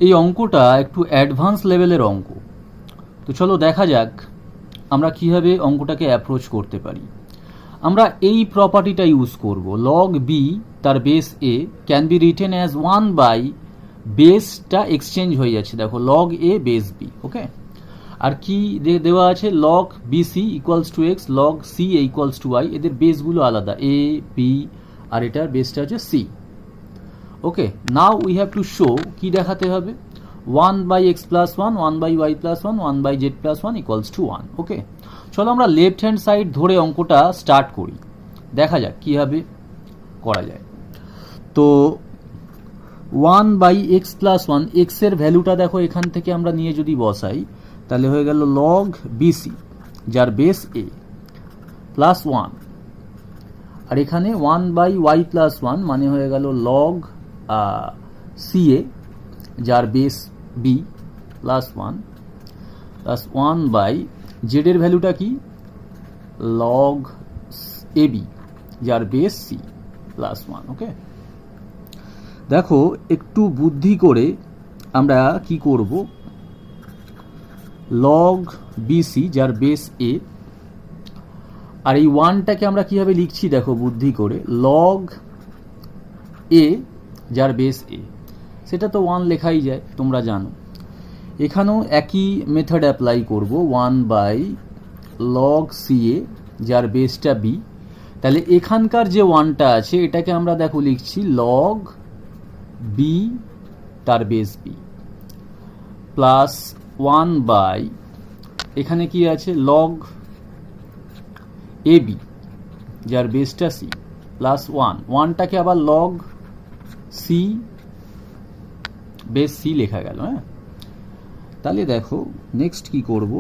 এই অঙ্কটা একটু অ্যাডভান্স লেভেলের অঙ্ক। তো চলো দেখা যাক আমরা কিভাবে অঙ্কটাকে অ্যাপ্রোচ করতে পারি। আমরা এই প্রপার্টিটা ইউজ করব, লগ বি তার base A can be written as 1 by বেসটা এক্সচেঞ্জ হয়ে যাচ্ছে, দেখো log A base B. Okay, আর কি দেওয়া আছে, log BC equals to X, log C equals to Y, এদের বেসগুলো আলাদা, এ বি আর এটার বেসটা হচ্ছে C. Okay, now we have to show, কি দেখাতে হবে, 1 by X plus 1, 1 by Y plus 1, 1 by z plus 1 equals to 1। Okay, চলো আমরা লেফট হ্যান্ড সাইড ধরে অঙ্কটা স্টার্ট করি, দেখা যাক কীভাবে করা যায়। তো 1 বাই এক্স প্লাস 1, এক্সের ভ্যালুটা দেখো এখান থেকে আমরা নিয়ে যদি বসাই তাহলে হয়ে গেল লগ বিসি যার বেস এ প্লাস 1, আর এখানে 1 বাই ওয়াই প্লাস 1 মানে হয়ে গেল লগ সি এ যার base B plus 1 plus 1 by জেডের ভ্যালুটা কি, লগ এ বি যার বেস সি প্লাস 1। ওকে, দেখো একটু বুদ্ধি করে আমরা কি করব, লগ বিসি যার বেস এ, আর এই 1টাকে আমরা কিভাবে লিখছি দেখো বুদ্ধি করে, লগ এ যার বেস এ, সেটা তো 1 লেখাই যায় তোমরা জানো। এখানেও একই মেথড অ্যাপ্লাই করব, 1 বাই লগ সি এ যার বেসটা বি, তাহলে এখানকার যে 1টা আছে এটাকে আমরা দেখো লিখছি লগ বি তার বেস বি প্লাস 1 বাই এখানে কি আছে লগ এ বি যার বেসটা সি প্লাস 1টাকে আবার লগ সি বেস সি লেখা গেল। হ্যাঁ, তাহলে দেখো নেক্সট কি করব,